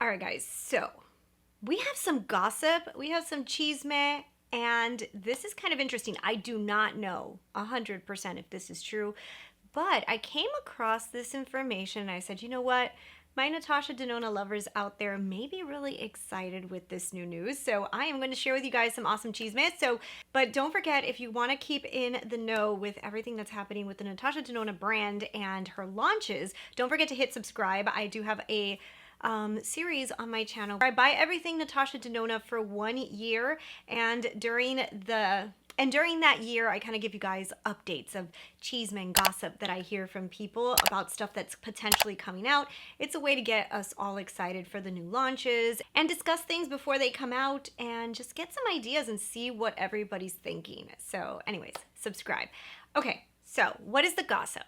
All right, guys, so we have some gossip, we have some chisme, and this is kind of interesting. I do not know 100% if this is true, but I came across this information and I said, you know what? My Natasha Denona lovers out there may be really excited with this new news. So I am going to share with you guys some awesome chisme. But don't forget, if you want to keep in the know with everything that's happening with the Natasha Denona brand and her launches, don't forget to hit subscribe. I do have a series on my channel where I buy everything Natasha Denona for 1 year, and during that year, I kind of give you guys updates of chisme and gossip that I hear from people about stuff that's potentially coming out. It's a way to get us all excited for the new launches and discuss things before they come out and just get some ideas and see what everybody's thinking. So anyways, subscribe. Okay, so what is the gossip?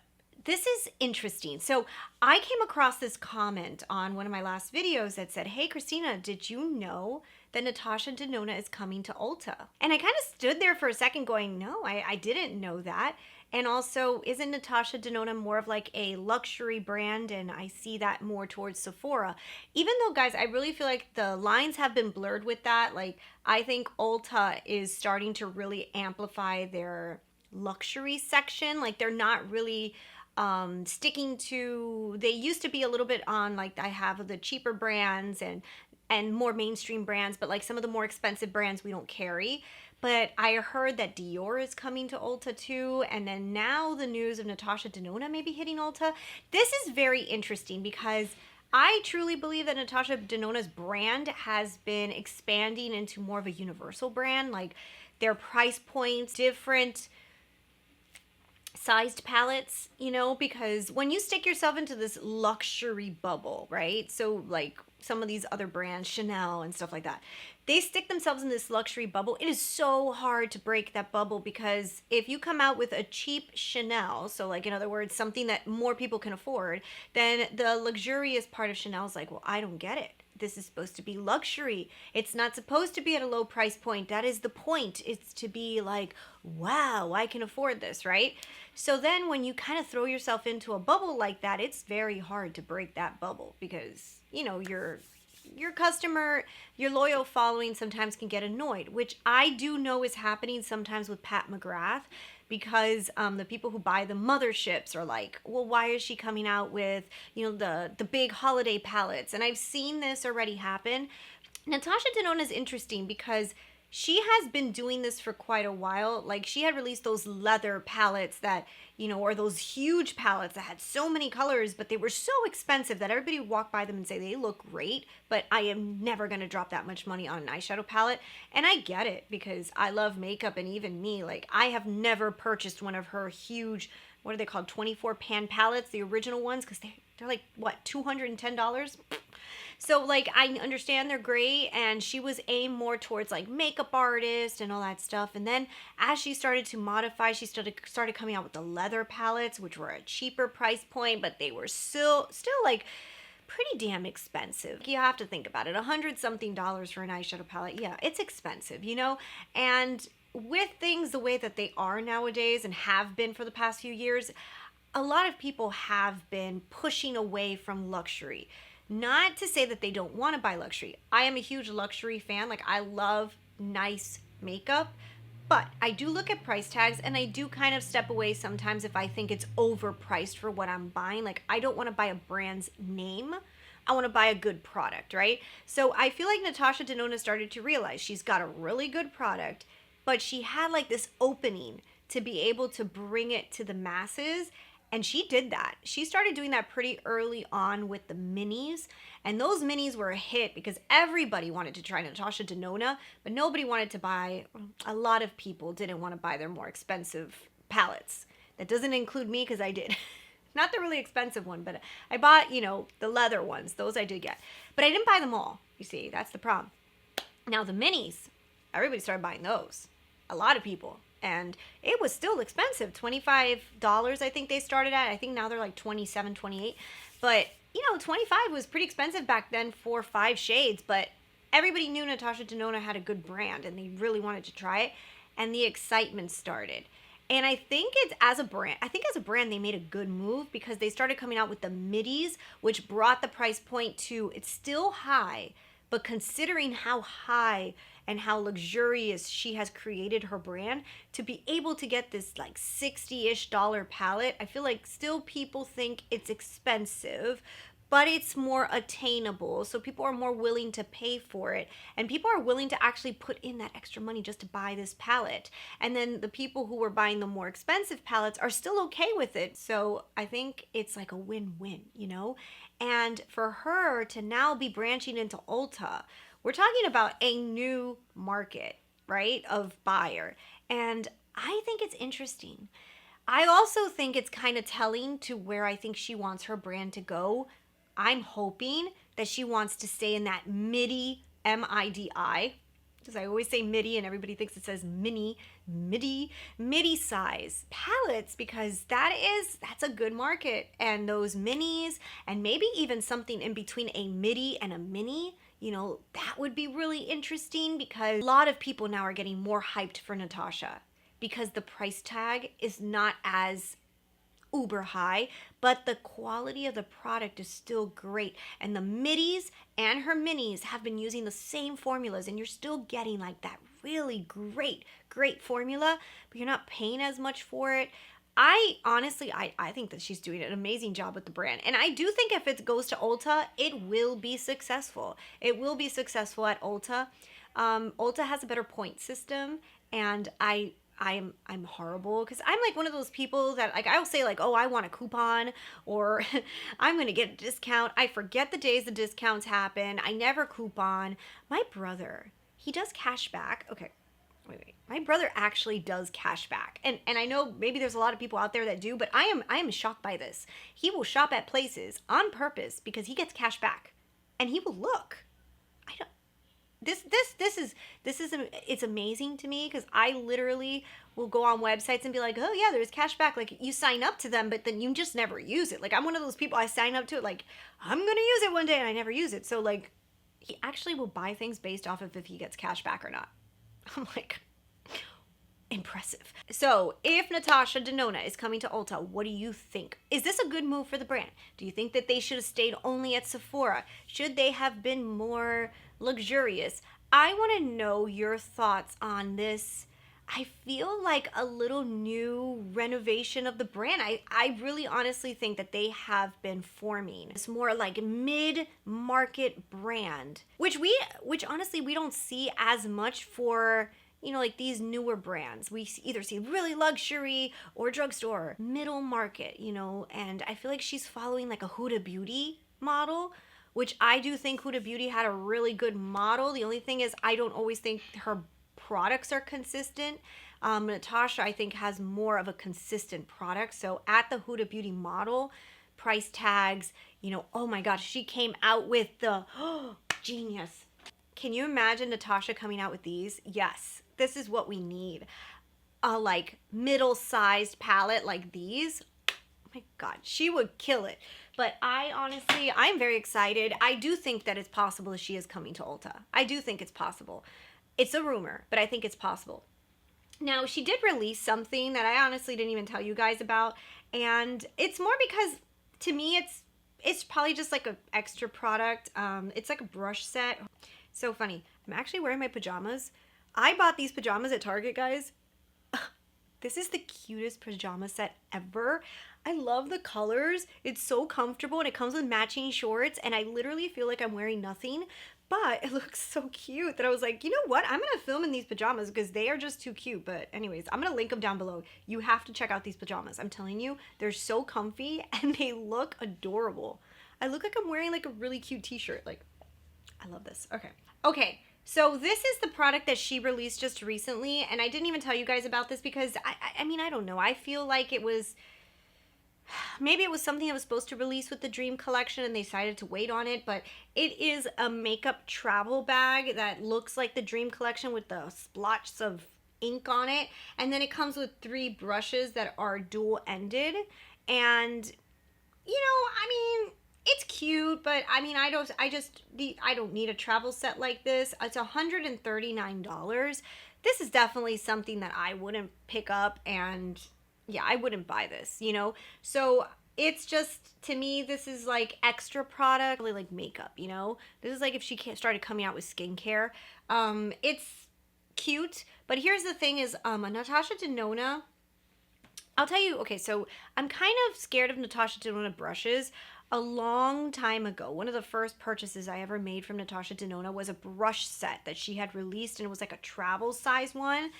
This is interesting. So I came across this comment on one of my last videos that said, hey, Christina, did you know that Natasha Denona is coming to Ulta? And I kind of stood there for a second going, no, I didn't know that. And also, isn't Natasha Denona more of like a luxury brand? And I see that more towards Sephora. Even though, guys, I really feel like the lines have been blurred with that. Like, I think Ulta is starting to really amplify their luxury section. Like, they're not really sticking to, they used to be a little bit on, like, I have the cheaper brands and more mainstream brands, but like some of the more expensive brands we don't carry. But I heard that Dior is coming to Ulta too, and then now the news of Natasha Denona maybe hitting Ulta. This is very interesting because I truly believe that Natasha Denona's brand has been expanding into more of a universal brand, like their price points, different sized palettes, you know, because when you stick yourself into this luxury bubble, right? So like some of these other brands, Chanel and stuff like that, they stick themselves in this luxury bubble. It is so hard to break that bubble because if you come out with a cheap Chanel, so like in other words, something that more people can afford, then the luxurious part of Chanel is like, well, I don't get it. This is supposed to be luxury. It's not supposed to be at a low price point. That is the point. It's to be like, wow, I can afford this, right? So then when you kind of throw yourself into a bubble like that, it's very hard to break that bubble because, you know, your customer, your loyal following sometimes can get annoyed, which I do know is happening sometimes with Pat McGrath, because the people who buy the motherships are like, well, why is she coming out with, you know, the big holiday palettes? And I've seen this already happen. Natasha Denona is interesting because she has been doing this for quite a while. Like, she had released those leather palettes that, you know, or those huge palettes that had so many colors, but they were so expensive that everybody would walk by them and say they look great, but I am never going to drop that much money on an eyeshadow palette. And I get it because I love makeup, and even me, like, I have never purchased one of her huge, what are they called, 24 pan palettes, the original ones, because they're like, what, $210? So, like, I understand they're great, and she was aimed more towards, like, makeup artist and all that stuff. And then as she started to modify, she started coming out with the leather palettes, which were a cheaper price point, but they were still like, pretty damn expensive. You have to think about it. $100-something for an eyeshadow palette. Yeah, it's expensive, you know? And with things the way that they are nowadays and have been for the past few years, a lot of people have been pushing away from luxury. Not to say that they don't want to buy luxury. I am a huge luxury fan. Like, I love nice makeup, but I do look at price tags, and I do kind of step away sometimes if I think it's overpriced for what I'm buying. Like, I don't want to buy a brand's name. I want to buy a good product, right? So I feel like Natasha Denona started to realize she's got a really good product, but she had like this opening to be able to bring it to the masses. And she did that. She started doing that pretty early on with the minis. And those minis were a hit because everybody wanted to try Natasha Denona, but nobody wanted to buy, a lot of people didn't want to buy their more expensive palettes. That doesn't include me because I did. Not the really expensive one, but I bought, you know, the leather ones. Those I did get. But I didn't buy them all. You see, that's the problem. Now the minis, everybody started buying those. A lot of people. And it was still expensive, $25 I think they started at. I think now they're like $27, $28. But, you know, $25 was pretty expensive back then for 5 shades. But everybody knew Natasha Denona had a good brand, and they really wanted to try it. And the excitement started. And I think it's as a brand, they made a good move because they started coming out with the middies, which brought the price point to, it's still high, but considering how high and how luxurious she has created her brand, to be able to get this like 60-ish dollar palette, I feel like still people think it's expensive, but it's more attainable. So people are more willing to pay for it. And people are willing to actually put in that extra money just to buy this palette. And then the people who were buying the more expensive palettes are still okay with it. So I think it's like a win-win, you know? And for her to now be branching into Ulta, we're talking about a new market, right, of buyer. And I think it's interesting. I also think it's kind of telling to where I think she wants her brand to go. I'm hoping that she wants to stay in that midi, M-I-D-I, because I always say midi and everybody thinks it says midi size palettes, because that's a good market. And those minis, and maybe even something in between a midi and a mini, you know, that would be really interesting, because a lot of people now are getting more hyped for Natasha because the price tag is not as uber high, but the quality of the product is still great. And the middies and her minis have been using the same formulas, and you're still getting like that really great formula, but you're not paying as much for it. I honestly, I think that she's doing an amazing job with the brand. And I do think if it goes to Ulta, it will be successful. It will be successful at Ulta. Ulta has a better point system, and I'm horrible because I'm like one of those people that like I'll say like, oh, I want a coupon, or I'm gonna get a discount. I forget the days the discounts happen. I never coupon. My brother, he does cash back. Okay, wait. My brother actually does cash back, and I know maybe there's a lot of people out there that do, but I am shocked by this. He will shop at places on purpose because he gets cash back, and he will look. I don't. This is it's amazing to me, because I literally will go on websites and be like, oh yeah, there's cash back. Like, you sign up to them, but then you just never use it. Like, I'm one of those people, I sign up to it like, I'm gonna use it one day, and I never use it. So like, he actually will buy things based off of if he gets cash back or not. I'm like, impressive. So if Natasha Denona is coming to Ulta, what do you think? Is this a good move for the brand? Do you think that they should have stayed only at Sephora? Should they have been more luxurious? I want to know your thoughts on this. I feel like a little new renovation of the brand. I really honestly think that they have been forming this more like mid-market brand, which honestly we don't see as much for, you know, like these newer brands. We either see really luxury or drugstore, middle market, you know, and I feel like she's following like a Huda Beauty model, which I do think Huda Beauty had a really good model. The only thing is I don't always think her products are consistent. Natasha, I think, has more of a consistent product. So at the Huda Beauty model, price tags, you know, oh my gosh, she came out with the, genius. Can you imagine Natasha coming out with these? Yes, this is what we need. A like middle-sized palette like these. Oh my God, she would kill it. But I'm very excited. I do think that it's possible that she is coming to Ulta. I do think it's possible. It's a rumor, but I think it's possible. Now, she did release something that I honestly didn't even tell you guys about, and it's more because to me it's probably just like an extra product. It's like a brush set. So funny. I'm actually wearing my pajamas. I bought these pajamas at Target, guys. This is the cutest pajama set ever. I love the colors. It's so comfortable, and it comes with matching shorts, and I literally feel like I'm wearing nothing, but it looks so cute that I was like, you know what? I'm going to film in these pajamas because they are just too cute. But anyways, I'm going to link them down below. You have to check out these pajamas. I'm telling you, they're so comfy and they look adorable. I look like I'm wearing like a really cute t-shirt. Like, I love this. Okay. So this is the product that she released just recently, and I didn't even tell you guys about this because I mean, I don't know. I feel like maybe it was something that was supposed to release with the Dream collection and they decided to wait on it, but it is a makeup travel bag that looks like the Dream collection with the splotches of ink on it, and then it comes with 3 brushes that are dual-ended, and you know, I mean, It's cute, but I mean, I don't need a travel set like this. It's $139. This is definitely something that I wouldn't pick up, and yeah, I wouldn't buy this, you know? So it's just, to me, this is like extra product, really like makeup, you know? This is like if she started coming out with skincare. It's cute, but here's the thing is, Natasha Denona, I'll tell you, okay, so I'm kind of scared of Natasha Denona brushes. A long time ago, one of the first purchases I ever made from Natasha Denona was a brush set that she had released, and it was like a travel size one.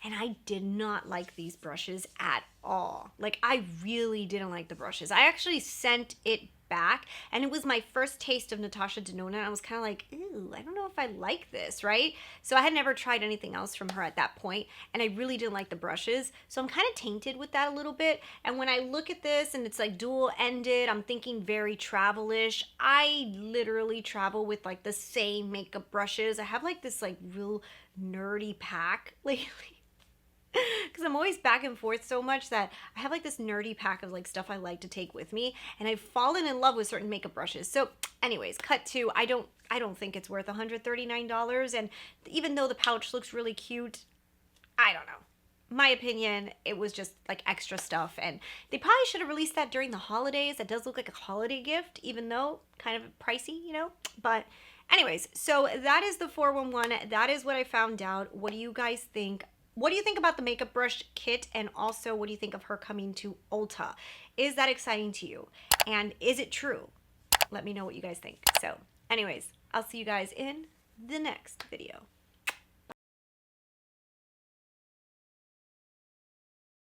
And I did not like these brushes at all. Like, I really didn't like the brushes. I actually sent it back, and it was my first taste of Natasha Denona, and I was kind of like, ew, I don't know if I like this, right? So I had never tried anything else from her at that point, and I really didn't like the brushes, so I'm kind of tainted with that a little bit. And when I look at this and it's like dual ended, I'm thinking very travel-ish. I literally travel with like the same makeup brushes. I have like this like real nerdy pack lately, because I'm always back and forth so much that I have like this nerdy pack of like stuff I like to take with me, and I've fallen in love with certain makeup brushes. So anyways, cut to, I don't think it's worth $139, and even though the pouch looks really cute, I don't know. My opinion, it was just like extra stuff, and they probably should have released that during the holidays. That does look like a holiday gift, even though kind of pricey, you know? But anyways, so that is the 411. That is what I found out. What do you guys think? What do you think about the makeup brush kit? And also, what do you think of her coming to Ulta? Is that exciting to you? And is it true? Let me know what you guys think. So anyways, I'll see you guys in the next video.